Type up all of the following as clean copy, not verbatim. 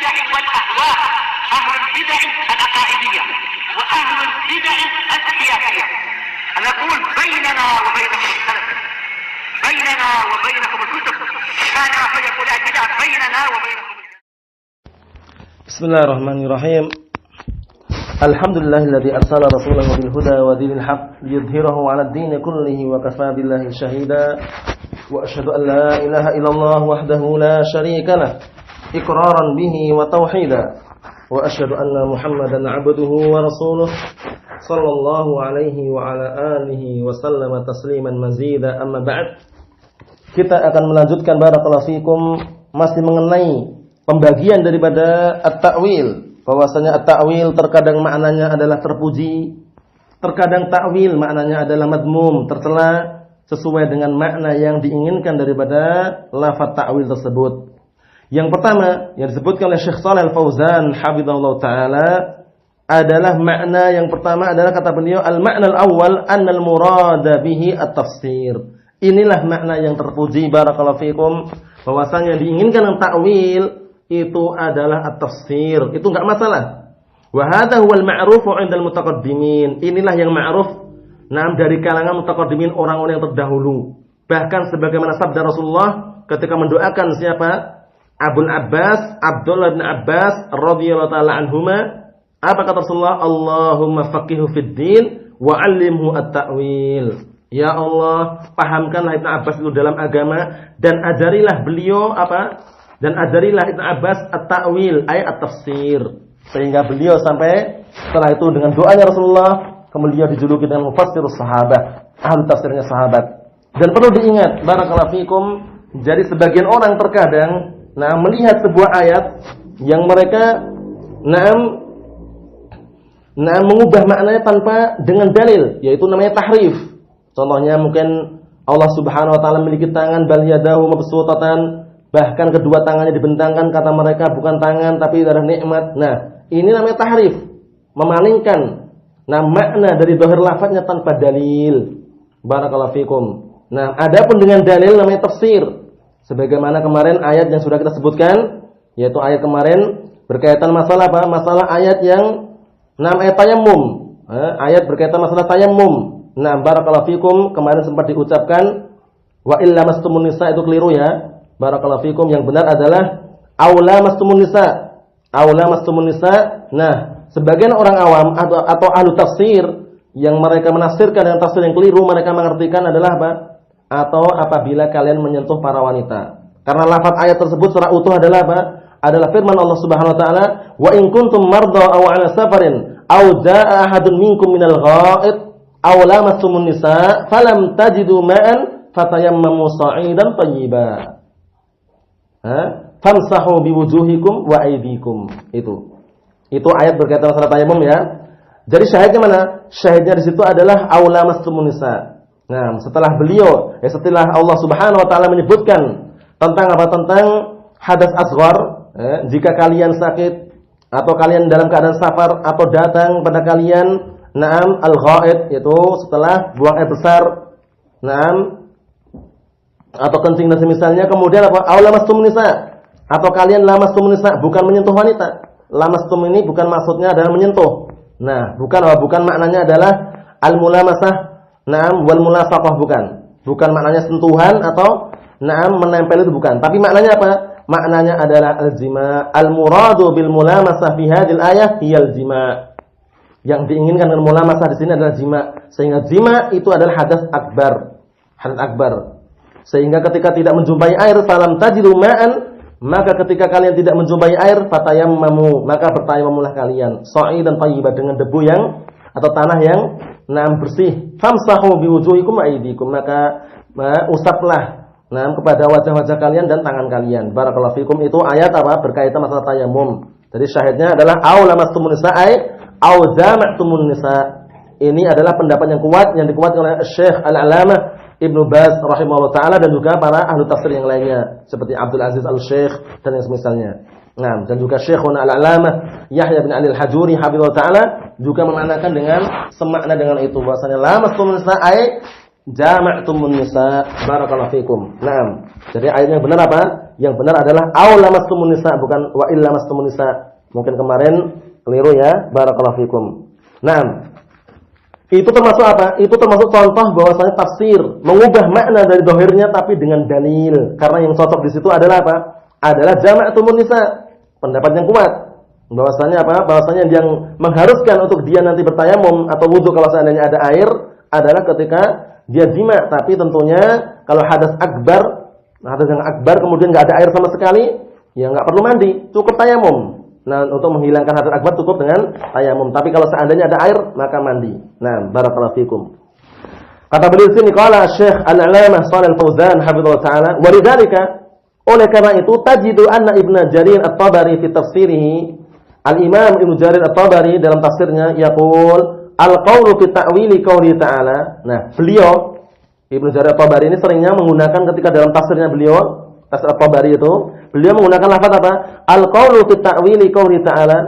البدع والأهواء، أهل البدع العقائدية وأهل البدع السياسية. نقول بيننا وبينكم السلف، بيننا وبينكم الكتب، كان فيقول البدع بيننا وبينكم. Bismillahirrahmanirrahim. Alhamdulillahilladzi arsala rasulahu bil huda wa dinil haqq liyudhhirahu 'alad dini kullihi wa kafaa billahi shahida. Wa asyhadu an la ilaha illallah wahdahu la syarika lah iqraran bihi wa tauhida. Wa asyhadu anna Muhammadan 'abduhu wa rasuluh sallallahu alaihi wa ala alihi wa sallama tasliman mazida. Amma ba'd. Kita akan melanjutkan barakallahu fikum masih mengenai pembagian daripada at-ta'wil. Bahwasanya at-ta'wil terkadang maknanya adalah terpuji, terkadang ta'wil maknanya adalah madmum, tercela sesuai dengan makna yang diinginkan daripada lafaz ta'wil tersebut. Yang pertama yang disebutkan oleh Syekh Shalih Al-Fauzan hafizahullah taala adalah makna yang pertama adalah kata beliau al-ma'na al-awwal annal murada bihi at-tafsir. Inilah makna yang terpuji barakallahu fikum, bahwasanya diinginkan dengan ta'wil itu adalah at-tafsir, itu enggak masalah. Wa hadha huwal ma'rufu 'indal mutaqaddimin. Inilah yang ma'ruf dari kalangan mutaqaddimin, orang-orang yang terdahulu. Bahkan sebagaimana sabda Rasulullah ketika mendoakan siapa? Abul Abbas, Abdullah bin Abbas radhiyallahu taala anhuma. Apa kata Rasulullah? Allahumma faqihhu fid din wa 'allimhu at-ta'wil. Ya Allah, pahamkanlah Ibnu Abbas itu dalam agama dan ajarilah beliau apa? Dan ajarilah Ibnu Abbas at-ta'wil, ayat at-tafsir. Sehingga beliau sampai setelah itu dengan doanya Rasulullah, kemudian dijuluki dengan mufassirus sahabat, ahli tafsirnya sahabat. Dan perlu diingat, barakallahu fikum, jadi sebagian orang terkadang melihat sebuah ayat yang mereka mengubah maknanya tanpa dengan dalil, yaitu namanya tahrif. Contohnya mungkin Allah Subhanahu wa taala memiliki tangan, bal yadahu mabsutatan. Bahkan kedua tangannya dibentangkan, kata mereka bukan tangan tapi adalah nikmat. Nah, ini namanya tahrif, memalingkan makna dari zahir lafaznya tanpa dalil. Barakallahu fikum. Nah, adapun dengan dalil namanya tafsir. Sebagaimana kemarin ayat yang sudah kita sebutkan, yaitu ayat kemarin berkaitan masalah apa? Masalah ayat yang ayat tayammum. Ayat berkaitan masalah tayammum. Nah, barakallahu fikum, kemarin sempat diucapkan wa illa mastumun nisa, itu keliru ya. Barakallahu fikum, yang benar adalah aula mastumun nisa. Aula mastumun nisa. Nah, sebagian orang awam atau ahlu tafsir yang mereka menafsirkan dengan tafsir yang keliru, mereka mengartikan adalah apa? Atau apabila kalian menyentuh para wanita. Karena lafaz ayat tersebut secara utuh adalah apa? Adalah firman Allah Subhanahu wa taala, "Wa in kuntum mardha aw 'ala safarin aw jaa'a ahadun minkum minal gha'id aw lamastumun nisa falam tajidu ma'an fatayammamu sha'idan thayyiban." Famsahu biwujuhikum wa aydikum. Itu ayat berkaitan masalah tayammum ya. Jadi syahidnya mana? Syahidnya di situ adalah aula mastumun nisa. Nah, setelah beliau, setelah Allah Subhanahu wa taala menyebutkan tentang apa? Tentang hadas asghar, jika kalian sakit atau kalian dalam keadaan safar atau datang pada kalian al-ghaid, yaitu setelah buang air besar, atau kencing dan semisalnya, kemudian apa? Aw lamastum nisa, atau kalian lamastum nisa, bukan menyentuh wanita. Lamastum ini bukan maksudnya adalah menyentuh. Nah, bukan maknanya adalah al-mulamasah, wal mulasaqah, bukan maknanya sentuhan atau menempel, itu bukan. Tapi maknanya apa? Maknanya adalah al-jima. Al-muradu bil mulamasah fi hadhil ayah hiyal jima. Yang diinginkan dengan mulamasah di sini adalah jima. Sehingga jima itu adalah hadas akbar. Hadas akbar. Sehingga ketika tidak menjumpai air, falam tajidu ma'an, maka ketika kalian tidak menjumpai air, fatayammamu, maka bertayamumlah kalian sha'idan thayyiban, dengan debu yang atau tanah yang bersih. Famsahu biwujuhikum wa aydikum, maka usaplah kepada wajah-wajah kalian dan tangan kalian. Barakallahu fikum. Itu ayat apa? Berkaitan masalah tayammum. Jadi syahidnya adalah aw lamastumun nisa'i aw zama'tumun nisa. Ini adalah pendapat yang kuat, yang dikuatkan oleh Syekh Al-Alamah Ibnu Baz rahimahullah taala dan juga para ahli tafsir yang lainnya seperti Abdul Aziz Al-Syekh dan yang semisalnya. Nah, dan juga Syekhuna Al-Alamah Yahya bin Ali Al-Hajuri hafizahullah taala juga memanakan dengan semakna dengan itu, bahwasanya lamastum nisa'i jama'tumun nisa. Barakallahu fikum. Naam. Jadi ayat yang benar apa? Yang benar adalah aw lamastumun nisa, bukan wa illa lamastumun nisa. Mungkin kemarin keliru ya. Barakallahu fikum. Naam. Itu termasuk apa? Itu termasuk contoh bahwasanya tafsir mengubah makna dari zahirnya tapi dengan dalil. Karena yang cocok di situ adalah apa? Adalah jama'tumun nisa. Pendapat yang kuat. Bahwasanya apa? Bahwasanya yang mengharuskan untuk dia nanti bertayamum atau wudu kalau seandainya ada air adalah ketika dia jima, tapi tentunya kalau hadas yang akbar kemudian nggak ada air sama sekali, ya nggak perlu mandi, cukup tayamum. Nah, untuk menghilangkan hadas akbar cukup dengan tayamum. Tapi kalau seandainya ada air, maka mandi. Nah, barakallahu fikum. Kata beliau sini, qala Syekh Al-'Alamah Shalih Al-Fauzan hafizallahu taala, wa lidzalika, oleh karena itu tajidu anna Ibnu Jarir At-Tabari fi tafsirihi, Al-Imam Ibnu Jarir At-Tabari dalam tafsirnya yaqul al-qawlu fi ta'wili qouli ta'ala. Nah, beliau Ibnu Jarir At-Tabari ini seringnya menggunakan ketika dalam tafsirnya beliau, tafsir At-Tabari itu, beliau menggunakan lafaz apa? Al-qawlu fi ta'wili qouli ta'ala.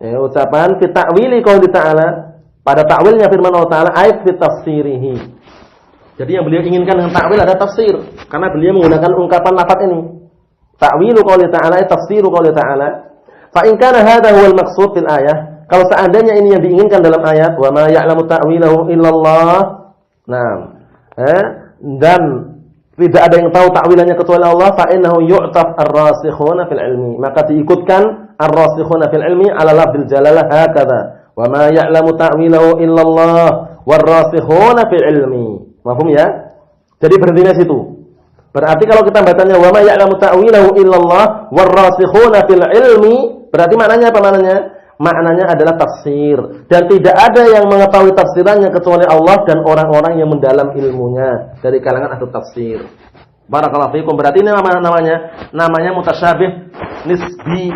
Ya, ucapan fi ta'wili qouli ta'ala, pada ta'wilnya firman Allah Ta'ala, ayat fi tafsirihi. Jadi yang beliau inginkan dengan ta'wil ada tafsir, karena beliau menggunakan ungkapan lafaz ini. Ta'wilu qouli ta'ala, tafsiru qouli ta'ala. Fa in kana hadha huwal maqsud fil ayah, kalau seandainya ini yang diinginkan dalam ayat, wa ma ya'lamu ta'wilahu illallah. Nah, dan tidak ada yang tahu ta'wilannya kecuali Allah, fa innahu yu'taf ar-rasikhuna fil ilmi, maka diikutkan ar-rasikhuna fil ilmi ala lafzil jalalah hakadha, wa ma ya'lamu ta'wilahu illallah war-rasikhuna fil ilmi. Paham ya? Jadi berhenti di situ. Berarti kalau kita bacanya wa ma ya'lamu ta'wilahu illallah war-rasikhuna fil ilmi, berarti maknanya apa maknanya? Maknanya adalah tafsir, dan tidak ada yang mengetahui tafsirannya kecuali Allah dan orang-orang yang mendalam ilmunya dari kalangan ahli tafsir. Barakallahu fikum. Berarti ini namanya mutasyabih nisbi.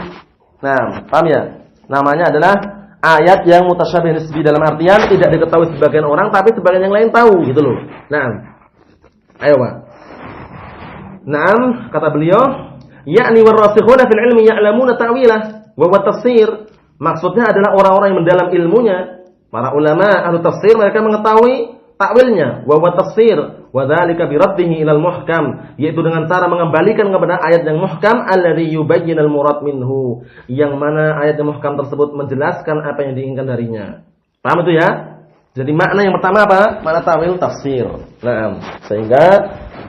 Nah, paham ya? Namanya adalah ayat yang mutasyabih nisbi, dalam artian tidak diketahui sebagian orang tapi sebagian yang lain tahu gitu loh. Nah, ayo Pak. Naam, kata beliau, yakni warasikhuna fil ilmi ya'lamuna ta'wilah wa huwa tafsir. Maksudnya adalah orang-orang yang mendalam ilmunya, para ulama ahli tafsir, mereka mengetahui takwilnya, wa huwa tafsir, wa dzalika bi raddihi ilal muhkam, yaitu dengan cara mengembalikan kepada ayat yang muhkam, alladzi yubayyinul murad minhu, yang mana ayat yang muhkam tersebut menjelaskan apa yang diinginkan darinya. Paham itu ya? Jadi makna yang pertama apa? Makna ta'wil tafsir. Nah, sehingga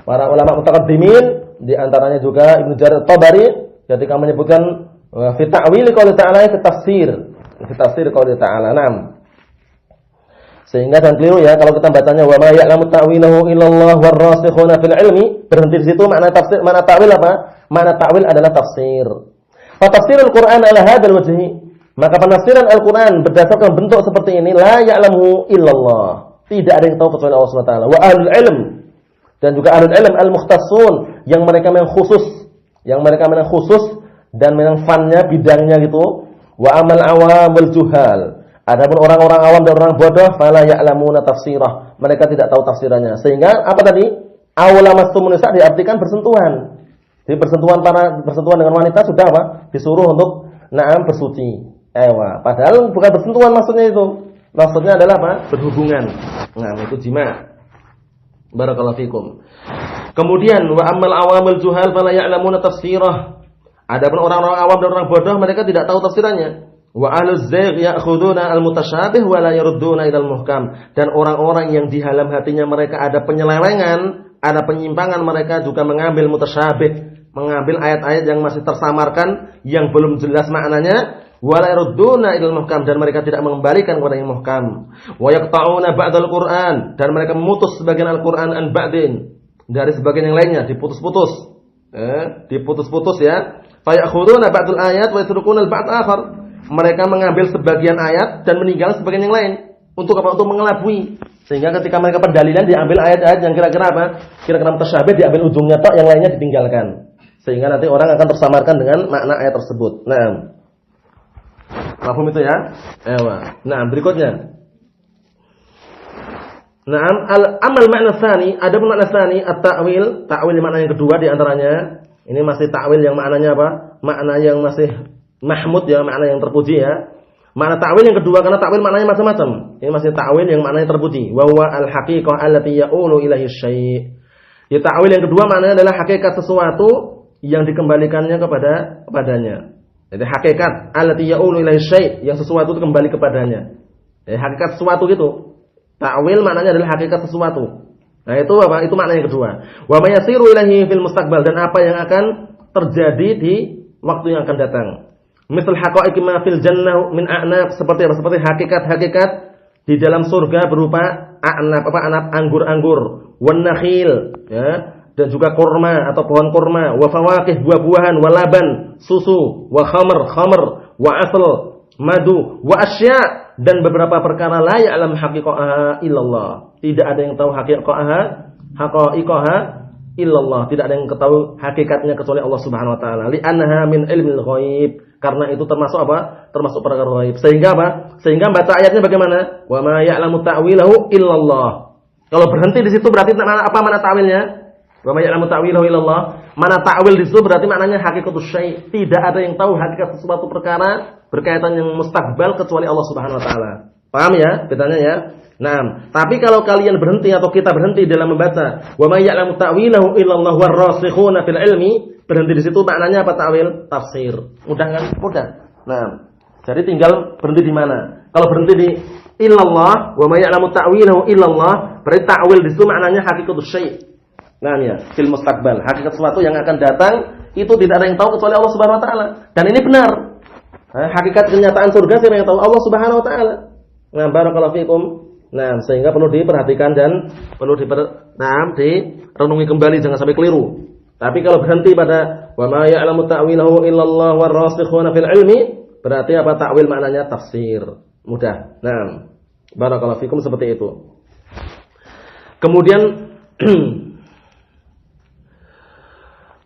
para ulama mutaqaddimin di antaranya juga Ibnu Jarir At-Tabari ketika menyebutkan fi ta'wil qouli ta'ala, fi tafsir qouli ta'ala. Naam. Sehingga dan keliru ya kalau kita bacanya wa ma ya'lamu ta'wilahu illallah war-rasikhuna fil ilmi, berhenti di situ. Makna tafsir, makna ta'wil apa? Makna ta'wil adalah tafsir. Fa tafsirul Qur'an ala hadzal wajhi, maka penafsiran Al-Qur'an berdasarkan bentuk seperti ini, la ya'lamu illallah, tidak ada yang tahu kecuali Allah Subhanahu wa taala, wa ahlul ilm, dan juga ahlul ilm al-mukhtassun, yang mereka memang khusus, dan memang fannya, bidangnya gitu. Wa amal awamul juhal, adapun orang-orang awam dan orang bodoh, fala ya'lamuna tafsirah, mereka tidak tahu tafsirannya. Sehingga apa tadi? Awlamastumun nisa diartikan bersentuhan. Jadi bersentuhan dengan wanita sudah apa? Disuruh untuk bersuci. Padahal bukan bersentuhan maksudnya itu. Maksudnya adalah apa? Berhubungan. Nah, itu jima'. Barakallahu fikum. Kemudian wa amal awamul juhal fala ya'lamuna tafsirah. Adapun orang-orang awam dan orang bodoh, mereka tidak tahu tafsirannya. Wa ahluz zaigh ya'khuduna al-mutasyabih wa la yarudduna ilal muhkam. Dan orang-orang yang di dalam hatinya mereka ada penyelewengan, ada penyimpangan, mereka juga mengambil mutasyabih, mengambil ayat-ayat yang masih tersamarkan, yang belum jelas maknanya, wa la yarudduna ilal muhkam, dan mereka tidak mengembalikan kepada yang muhkam. Wa yaqta'una ba'dal Qur'an, dan mereka memutus sebagian Al-Qur'an an ba'din, dari sebagian yang lainnya, diputus-putus. Diputus-putus ya. Fa ya'khuduna ba'dal ayat wa yatrukuna al-ba'd akhar. Mereka mengambil sebagian ayat dan meninggalkan sebagian yang lain. Untuk apa? Untuk mengelabui. Sehingga ketika mereka pendalilan diambil ayat-ayat yang kira-kira apa? Kira-kira mutasyabih, diambil ujungnya tok, yang lainnya ditinggalkan. Sehingga nanti orang akan tersamarkan dengan makna ayat tersebut. Nah, paham itu ya? Nah, berikutnya. Nah, al-amal makna tsani, ada makna tsani at-ta'wil, ta'wil makna yang kedua di antaranya. Ini masih ta'wil yang maknanya apa? Makna yang masih mahmud ya, makna yang terpuji ya. Makna ta'wil yang kedua, karena ta'wil maknanya macam-macam. Ini masih ta'wil yang maknanya terpuji. Wa huwa al-haqiqah allati ya'ulu ilaihi syai'. Ya, ta'wil yang kedua maknanya adalah hakikat sesuatu yang dikembalikannya kepadanya. Jadi hakikat allati ya'ulu ilaihi syai', yang sesuatu itu kembali kepadanya. Ya, hakikat sesuatu gitu. Ta'wil maknanya adalah hakikat sesuatu. Nah, itu apa? Itu makna yang kedua. Wa ma yasiru ilaihi fil mustaqbal, dan apa yang akan terjadi di waktu yang akan datang. Misal haqa'iq ma fil jannah min a'nab, seperti apa? Seperti hakikat-hakikat di dalam surga berupa a'nab, anggur-anggur, wan nakhil, ya, dan juga kurma atau pohon kurma, wa fawakih, buah-buahan, wa laban, susu, wa khamr, wa asl, madu, wa asya', dan beberapa perkara la ya'lam haqiqaha illallah. Tidak ada yang tahu haqiqaha illallah. Tidak ada yang tahu hakikatnya kecuali Allah Subhanahu wa taala. Li'annaha min ilmil ghaib. Karena itu termasuk apa? Termasuk perkara ghaib. Sehingga apa? Sehingga baca ayatnya bagaimana? Wa ma ya'lamu ta'wilahu illallah. Kalau berhenti di situ berarti apa makna ta'wilnya? Wa ma ya'lamu ta'wilahu illallah. Mana ta'wil di situ berarti maknanya hakikatus syai'. Tidak ada yang tahu hakikat sesuatu perkara berkaitan yang mustaqbal kecuali Allah Subhanahu wa taala. Paham ya? Bedanya ya? Nah, tapi kalau kalian berhenti atau kita berhenti dalam membaca wa may ya'lamu ta'wilahu illallah warrasikhuna fil ilmi, berhenti di situ maknanya apa ta'wil? Tafsir. Mudah kan? Mudah. Nah, jadi tinggal berhenti di mana? Kalau berhenti di illallah wa may ya'lamu ta'wilahu illallah, berarti ta'wil di situ maknanya hakikatus syai'. Nah, ya, fil mustaqbal, hakikat sesuatu yang akan datang itu tidak ada yang tahu kecuali Allah Subhanahu wa taala. Dan ini benar. Hakikat kenyataan surga siapa yang tahu? Allah Subhanahu wa taala. Nah, barakallahu fikum. Nah, sehingga perlu diperhatikan dan perlu direnungi kembali, jangan sampai keliru. Tapi kalau berhenti pada wa ma ya'lamu ta'wilahu illallah warrasikhuna fil ilmi, berarti apa? Ta'wil maknanya tafsir. Mudah. Nah, barakallahu fikum, seperti itu. Kemudian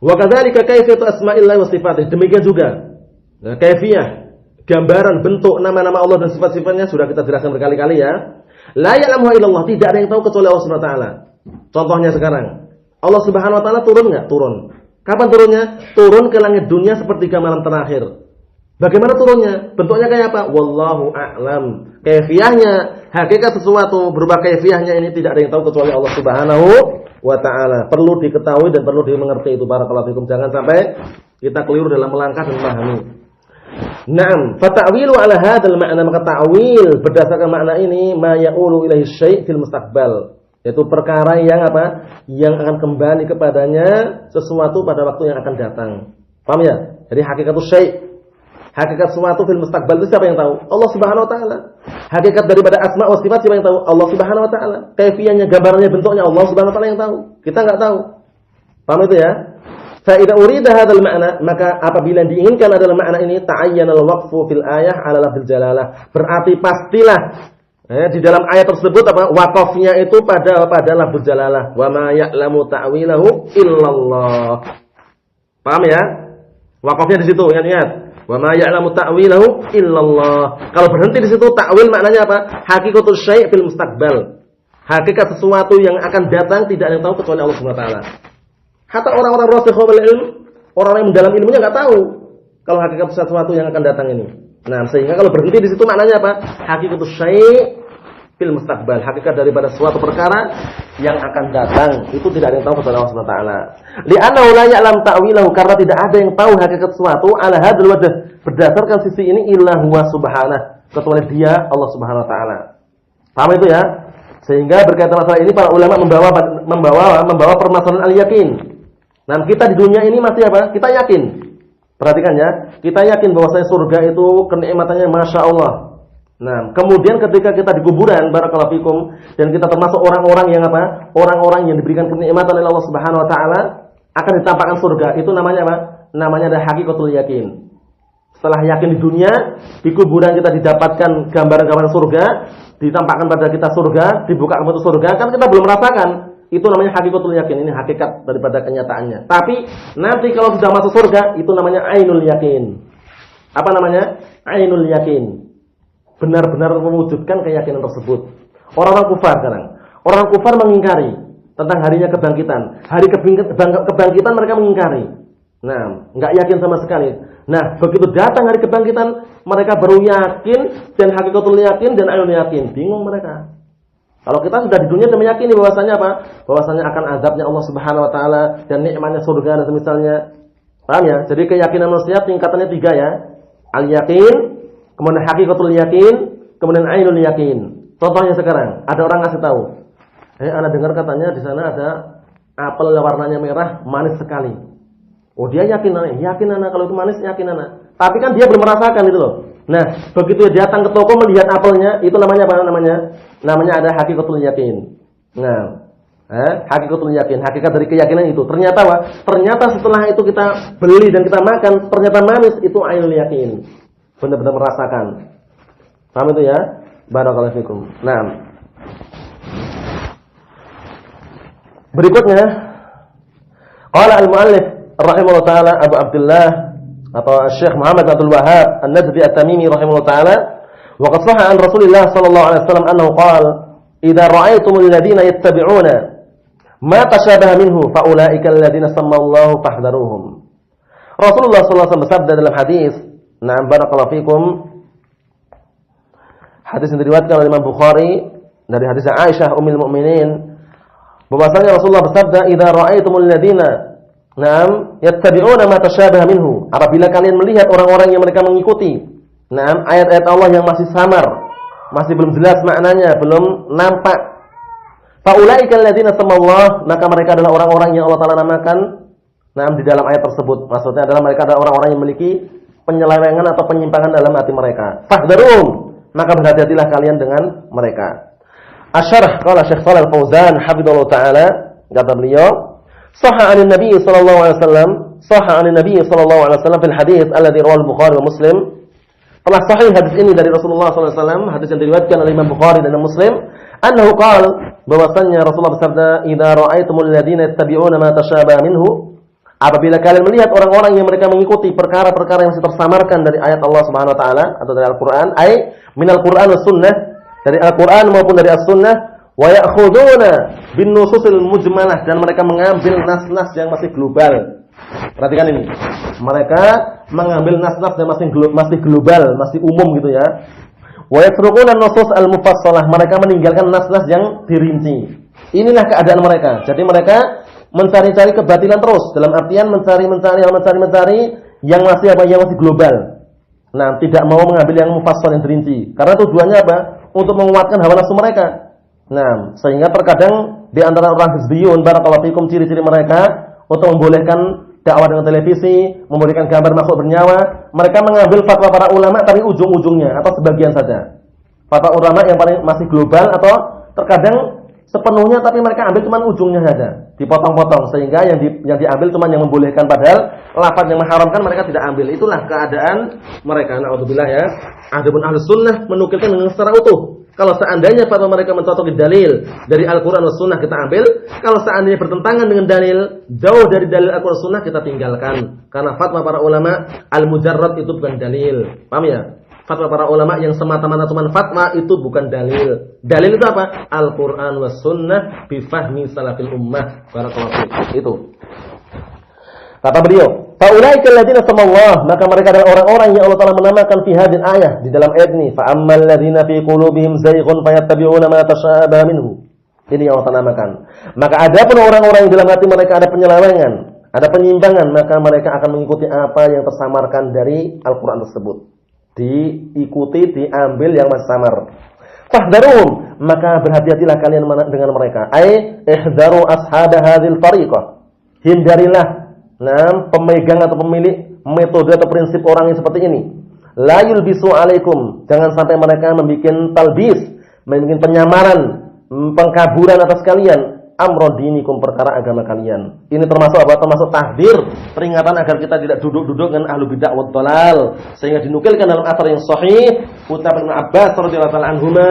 wa kadzalika kaifiyatu asma'illah wa sifatih. Demikian juga kaifiyah, gambaran bentuk nama-nama Allah dan sifat-sifatnya sudah kita jelaskan berkali-kali ya. La ya'lamu illallah, tidak ada yang tahu kecuali Allah Subhanahu wa taala. Contohnya sekarang, Allah Subhanahu wa taala turun enggak? Turun. Kapan turunnya? Turun ke langit dunia sepertiga malam terakhir. Bagaimana turunnya? Bentuknya kayak apa? Wallahu a'lam. Kaifiyahnya, hakikat sesuatu berupa kaifiyahnya ini tidak ada yang tahu kecuali Allah Subhanahu wa taala. Perlu diketahui dan perlu dimengerti itu, barakallahu fikum. Jangan sampai kita keliru dalam melangkah dan memahami. Naam, fa ta'wilu ala hadzal ma'na, maka ta'wil berdasarkan makna ini ma ya'ulu ilaihi syai' fil mustaqbal, yaitu perkara yang apa? Yang akan kembali kepadanya sesuatu pada waktu yang akan datang. Paham ya? Jadi hakikatus syai', hakikat sesuatu fil mustaqbal itu siapa yang tahu? Allah Subhanahu wa taala. Hakikat daripada asma wa sifat siapa yang tahu? Allah Subhanahu wa taala. Kaifiyahnya, gambarannya, bentuknya Allah Subhanahu wa taala yang tahu. Kita enggak tahu. Paham itu ya? Fa idza urida hadzal ma'na, maka apabila diinginkan adalah makna ini, ta'ayyana al-waqfu fil ayah 'ala lafzil jalalah. Berarti pastilah di dalam ayat tersebut apa? Waqafnya itu pada lafzul jalalah. Wa ma ya'lamu ta'wilahu illallah. Paham ya? Waqafnya di situ, ingat-ingat. Wa ma ya'lamu ta'wilahu illallah. Kalau berhenti di situ, ta'wil maknanya apa? Hakikatus syai' fil mustaqbal. Hakikat sesuatu yang akan datang tidak ada yang tahu kecuali Allah Subhanahu wa taala. Hatta orang-orang rasikhul ilm, orang yang mendalam ilmunya enggak tahu kalau hakikat sesuatu yang akan datang ini. Nah, sehingga kalau berhenti di situ maknanya apa? Hakikatus syai' fil mustaqbal, hakikat daripada suatu perkara yang akan datang itu tidak ada yang tahu kecuali Allah Subhanahu wa taala. Li'annahu la ya'lam ta'wilahu, karena tidak ada yang tahu hakikat sesuatu ala hadzal wajh, berdasarkan sisi ini illa huwa subhanahu, kecuali Dia, Allah Subhanahu wa taala. Paham itu ya? Sehingga berkaitan masalah ini para ulama membawa permasalahan al-yakin. Nah, kita di dunia ini masih apa? Kita yakin. Perhatikan ya, kita yakin bahwasanya surga itu kenikmatannya Masya Allah. Nah, kemudian ketika kita di kuburan, barakallahu fikum, dan kita termasuk orang-orang yang apa? Orang-orang yang diberikan kenikmatan oleh Allah Subhanahu wa taala, akan ditampakkan surga. Itu namanya apa? Namanya adalah hakikatul yakin. Setelah yakin di dunia, di kuburan kita didapatkan gambaran-gambaran surga, ditampakkan pada kita surga, dibuka pintu surga, kan kita belum merasakan. Itu namanya hakikatul yakin, ini hakikat daripada kenyataannya. Tapi nanti kalau sudah masuk surga, itu namanya ainul yakin. Apa namanya? Ainul yakin. Benar-benar mewujudkan keyakinan tersebut. Orang-orang kufar sekarang. Orang kufar mengingkari tentang harinya kebangkitan. Hari kebangkitan mereka mengingkari. Nah, enggak yakin sama sekali. Nah, begitu datang hari kebangkitan, mereka baru yakin dan hakikatul yakin dan ainul yakin. Bingung mereka. Kalau kita sudah di dunia sudah meyakini bahwasanya apa? Bahwasanya akan azabnya Allah Subhanahu wa taala dan nikmatnya surga dan semisalnya. Paham ya? Jadi keyakinan manusia tingkatannya 3 ya. Al-yakin, kemudian hakikatul yakin, kemudian ainul yakin. Contohnya sekarang, ada orang ngasih tahu. Ana dengar katanya di sana ada apel warnanya merah, manis sekali. Oh, dia yakin anak kalau itu manis yakin anak. Tapi kan dia belum merasakan itu loh. Nah, begitu dia datang ke toko melihat apelnya, itu namanya apa namanya? Namanya ada hakikatul yakin. Nah, hakikatul yakin, hakikat dari keyakinan itu. Ternyata apa? Ternyata setelah itu kita beli dan kita makan, ternyata manis, itu ainul yakin. Benar-benar merasakan. Paham itu ya? Barakallahu fikum. Nah, berikutnya qala al-muallif rahimahullah taala Abu Abdullah atau Syekh Muhammad Abdul Wahhab An-Najdi At-Tamimi rahimahullah taala wa qad sahha an Rasulillah sallallahu alaihi wasallam annahu qala idza ra'aytumul ladina yattabi'una ma tashabaha minhu fa ulaika alladziina sammallahu fahdharuhum. Rasulullah sallallahu alaihi wasallam bersabda dalam hadis, na'am barakallahu fikum, hadis yang diriwayatkan oleh Imam Bukhari dari hadis Aisyah ummul mukminin, bahwasanya Rasulullah bersabda, "Idza ra'aitumul ladina na'am yattabi'una ma tashabaha minhu." Apabila kalian melihat orang-orang yang mereka mengikuti na'am ayat-ayat Allah yang masih samar, masih belum jelas maknanya, belum nampak. Fa ulaika alladziina samallahu, maka mereka adalah orang-orang yang Allah Taala namakan na'am di dalam ayat tersebut. Maksudnya adalah mereka adalah orang-orang yang memiliki penyelewengan atau penyimpangan dalam hati mereka. Fahdharum, maka berhati-hatilah kalian dengan mereka. Asyarah qala Syekh Shalal Fauzan hafizallahu taala, kata beliau, sahha 'an Nabi sallallahu alaihi wasallam, sahha 'an Nabi sallallahu alaihi wasallam fil hadits alladhi rawahu Bukhari wa Muslim. Telah sahih hadis ini dari Rasulullah sallallahu alaihi wasallam, hadis yang diriwayatkan oleh Imam Bukhari dan Muslim, annahu qala, bahwasanya Rasulullah bersabda, "Idza ra'aitumul ladzina yattabi'una ma tashabaha minhu." Apabila kalian melihat orang-orang yang mereka mengikuti perkara-perkara yang masih tersamarkan dari ayat Allah Subhanahu wa taala atau dari Al-Qur'an, ai minal Qur'an was sunnah, dari Al-Qur'an maupun dari As-Sunnah, wa ya'khuduna bin nususil mujmalah, dan mereka mengambil nas-nas yang masih global. Perhatikan ini. Mereka mengambil nas-nas yang masih global, masih umum gitu ya. Wa yatrukuna nusus al-mufassalah, mereka meninggalkan nas-nas yang dirinci. Inilah keadaan mereka. Jadi mereka mencari-cari kebatilan terus, dalam artian mencari yang masih apa? Yang masih global. Nah, tidak mau mengambil yang mufassal, yang dirinci. Karena tujuannya apa? Untuk menguatkan hawa nafsu mereka. Nah, sehingga terkadang di antara orang hizbiyun, barakallahu fikum, ciri-ciri mereka untuk membolehkan dakwah dengan televisi, memberikan gambar makhluk bernyawa, mereka mengambil fatwa para ulama tapi ujung-ujungnya atau sebagian saja. Fatwa ulama yang paling masih global atau terkadang sepenuhnya, tapi mereka ambil cuma ujungnya saja, dipotong-potong, sehingga yang diambil cuma yang membolehkan, padahal lafaz yang mengharamkan mereka tidak ambil. Itulah keadaan mereka. Na'udzubillah ya. Adapun Ahlus Sunnah menukilkan dengan secara utuh. Kalau seandainya fatwa mereka mencocoki dalil dari Al-Qur'an was Sunnah, kita ambil. Kalau seandainya bertentangan dengan dalil, jauh dari dalil Al-Qur'an was Sunnah, kita tinggalkan. Karena fatwa para ulama al-mujarrad itu bukan dalil. Paham ya? Fatwa para ulama yang semata-mata cuma fatwa itu bukan dalil. Dalil itu apa? Al-Qur'an was Sunnah bi fahmi salafil ummah. Barakallahu. Itu. Kata beliau, "Faulaika alladziina samallahu", maka mereka adalah orang-orang yang Allah Taala menamakan fi hadhihi ayah, di dalam ayat ini, "Fa ammal ladziina fi qulubihim zayghun fayattabi'una ma tashabaha minhu." Ini yang Allah Taala namakan. Maka adapun orang-orang yang dalam hati mereka ada penyelewengan, ada penyimpangan, maka mereka akan mengikuti apa yang tersamarkan dari Al-Qur'an tersebut. Diikuti, diambil yang masih samar. Fahdharuhum, maka berhati-hatilah kalian dengan mereka. Ai ihdaru ashab hadzal tariqah. Hindarilah pemegang atau pemilik metode atau prinsip orang yang seperti ini. La yulbisu alaikum, jangan sampai mereka membuat talbis, membuat penyamaran, pengkaburan atas kalian, amro dinikum, perkara agama kalian. Ini termasuk apa? Termasuk tahdir, peringatan agar kita tidak duduk-duduk dengan ahlu bid'ah wa dhalal. Sehingga dinukilkan dalam athar yang sahih, ucapan Ibnu Abbas radhiyallahu ta'ala anhuma,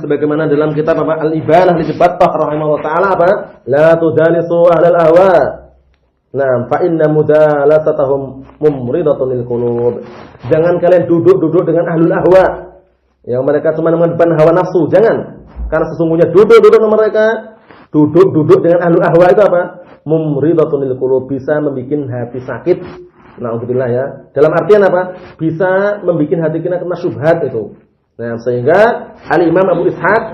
sebagaimana dalam kitab Al-Ibanah li Battah rahimahullah taala, apa? La tudalisu ahlal ahwa. Fa inna mudalasatahum mumridatun lil qulub. Jangan kalian duduk-duduk dengan ahlul ahwa, yang mereka cuma mengedepan hawa nafsu. Jangan. Karena sesungguhnya duduk-duduk dengan mereka, duduk-duduk dengan ahlul ahwa itu apa? Mumridatun lil qulub, bisa membuat hati sakit, Na'udzubillah ya. Dalam artian apa? Bisa membuat hati kita kena syubhat itu. Nah, sehingga Al-Imam Abu Ishaq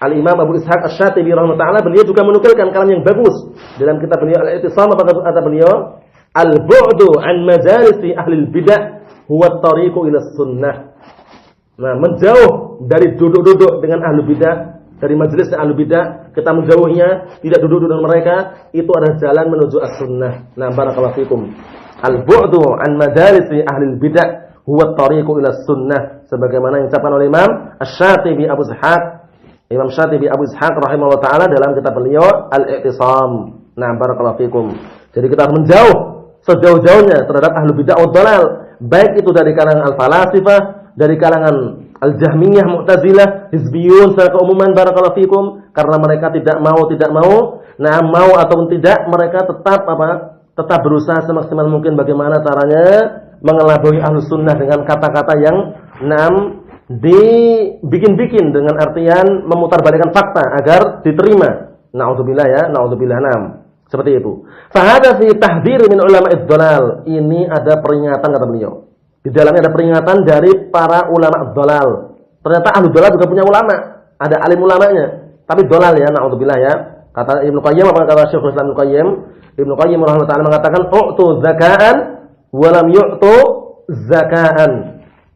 Asy-Syatibi rahimahullah beliau juga menukilkan kalam yang bagus dalam kitab beliau Al-I'tisam, apa kata beliau? Al-bu'du an majalisi ahli bidah huwa at-tariqu ila sunnah. Nah, menjauh dari duduk-duduk dengan ahli bidah, dari majelisnya ahli bidah, kita menjauhinya, tidak duduk dengan mereka, itu adalah jalan menuju as-sunnah. Nah, barakallahu fikum. Al-bu'du an majalisi ahli bidah huwa at-tariqu ila sunnah, sebagaimana yang diucapkan oleh Imam Asy-Syatibi Abu Ishaq, Imam Syatibi Abu Ishaq rahimahullah taala dalam kitab beliau Al-I'tisam. Nah, barakallahu fikum. Jadi kita harus menjauh sejauh-jauhnya terhadap ahli bidah wad dhalal, baik itu dari kalangan al-falasifah, dari kalangan al-Jahmiyah, Mu'tazilah, Hizbiyun secara keumuman, barakallahu fikum, karena mereka tidak mau, nah mau ataupun tidak, mereka tetap berusaha semaksimal mungkin bagaimana caranya mengelabui Ahlus Sunnah dengan kata-kata yang dibikin-bikin, dengan artian memutarbalikkan fakta agar diterima. Na'udzubillah ya, na'udzubillah. Seperti itu. Fahada fi tahdhir min ulama'id dhalal. Ini ada peringatan kata beliau. Di dalamnya ada peringatan dari para ulama dhalal. Ternyata ahlu dhalal juga punya ulama, ada alim ulamanya, tapi dhalal ya, na'udzubillah ya. Kata Ibnu Qayyim, apa kata Syekhul Islam Ibnu Qayyim? Ibnu Qayyim rahimahullah ta'ala mengatakan, "U'tu zaka'an wa lam yu'tu zaka'an."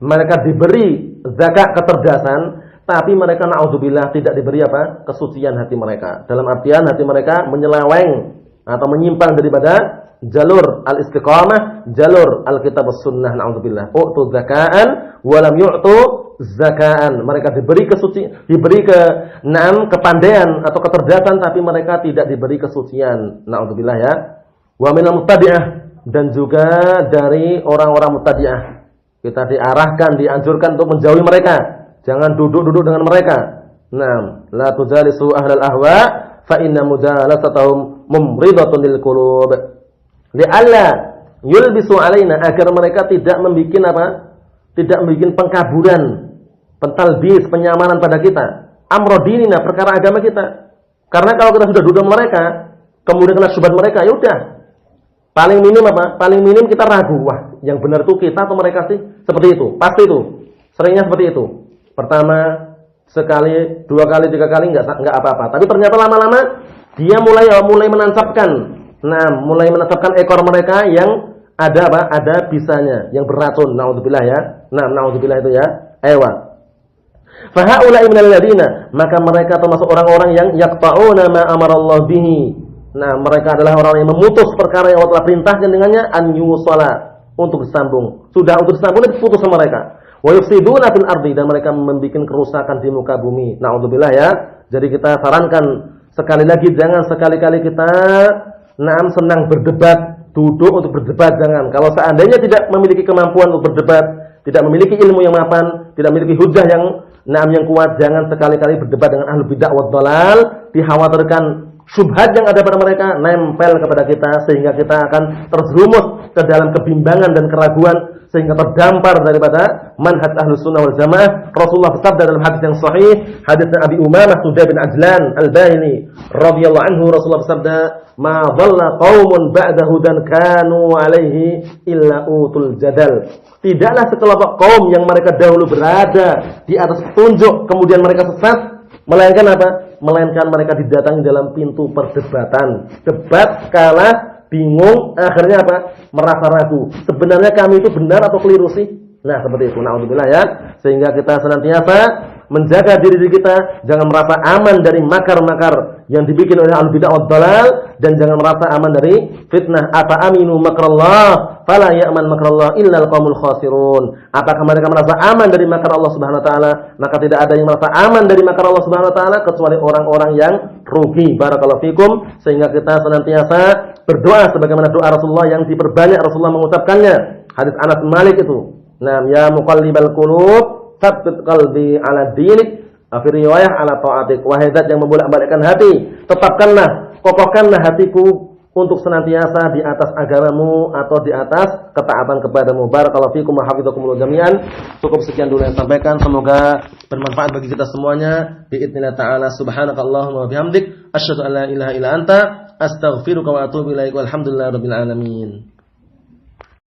Mereka diberi zakat kecerdasan, tapi mereka na'udzubillah tidak diberi apa? Kesucian hati mereka. Dalam artian hati mereka menyeleweng atau menyimpang daripada jalur al-istiqamah, jalur al-kitab was-sunnah, na'udzubillah. U'tu zaka'an wa lam yu'tu zaka'an. Mereka diberi kepandaian atau kecerdasan, tapi mereka tidak diberi kesucian. Na'udzubillah ya. Wa minal muttabi'ah, dan juga dari orang-orang muttabi'ah. Kita diarahkan, dianjurkan untuk menjauhi mereka. Jangan duduk-duduk dengan mereka. Naam, la tujalisu ahlal ahwa fa inna mujalasatahum mumridatun lil qulub. Li'alla yulbisu alaina, agar mereka tidak membuat pengkaburan, pentalbis, penyamaran pada kita. Amro dinina, perkara agama kita. Karena kalau kita sudah duduk dengan mereka, kemudian kena syubhat mereka, ya udah. Paling minim apa? Paling minim kita ragu, wah, yang benar itu kita atau mereka sih? Seperti itu, pasti itu. Seringnya seperti itu. Pertama, sekali, dua kali, tiga kali enggak apa-apa. Tapi ternyata lama-lama dia mulai menancapkan. Nah, mulai menancapkan ekor mereka yang ada apa? Ada bisanya, yang beracun. Na'udzubillah ya. Nah, na'udzubillah itu ya. Ewa. Fa haula'i minal ladina, maka mereka termasuk orang-orang yang yaqta'una ma amarallahu bihi. Nah, mereka adalah orang yang memutus perkara yang Allah telah perintahkan dengannya, an yusala, untuk disambung. Sudah untuk disambung, diputus sama mereka. Wa yufsiduna fil ardi, dan mereka membuat kerusakan di muka bumi. Na'udzubillah ya. Jadi kita sarankan sekali lagi, jangan sekali-kali kita senang berdebat, duduk untuk berdebat, jangan. Kalau seandainya tidak memiliki kemampuan untuk berdebat, tidak memiliki ilmu yang mapan, tidak memiliki hujah yang kuat, jangan sekali-kali berdebat dengan ahlu bid'ah wad dhalal. Dikhawatirkan syubhat yang ada pada mereka nempel kepada kita, sehingga kita akan terjerumus ke dalam kebimbangan dan keraguan, sehingga terdampar daripada manhaj Ahlus Sunnah wal Jamaah. Rasulullah bersabda dalam hadis yang sahih, hadisnya Abi Umamah Sudai bin Ajlan Al-Bahili radhiyallahu anhu, Rasulullah bersabda, "Ma dhalla qaumun ba'da hudan kanu alaihi illa utul jadal." Tidaklah sekelompok kaum yang mereka dahulu berada di atas petunjuk, kemudian mereka sesat, melainkan apa? Melainkan mereka didatangi dalam pintu perdebatan. Debat, kalah, bingung, akhirnya apa? Merasa ragu. Sebenarnya kami itu benar atau keliru sih? Nah, seperti itu. Na'udzubillah ya. Sehingga kita senantiasa menjaga diri kita, jangan merasa aman dari makar-makar yang dibikin oleh al-bid'ah wad dhalal, dan jangan merasa aman dari fitnah. Apa aminu makrallah fala ya'man makrallah illa al-qaumul khasirun. Apakah mereka merasa aman dari makar Allah Subhanahu wa taala? Maka tidak ada yang merasa aman dari makar Allah Subhanahu wa taala kecuali orang-orang yang rugi. Barakallahu fikum. Sehingga kita senantiasa berdoa sebagaimana doa Rasulullah yang diperbanyak Rasulullah mengucapkannya. Hadis Anas bin Malik itu. Nah, ya muqallibal qulub, tsabbit qalbi ala dinik, fi riwayah ala ta'atik. Wahai zat yang membolak-balikkan hati, tetapkanlah, kokohkanlah hatiku untuk senantiasa di atas agamamu atau di atas ketaatan kepadamu. Barakallahu fikum wa hafizakumullah jami'an. Cukup sekian dulu yang sampaikan, semoga bermanfaat bagi kita semuanya. Biidznillah ta'ala, subhanakallahumma wa bihamdik, asyhadu an la ilaha illa anta, astaghfiruka wa atubu ilaik. Walhamdulillahirabbil alamin.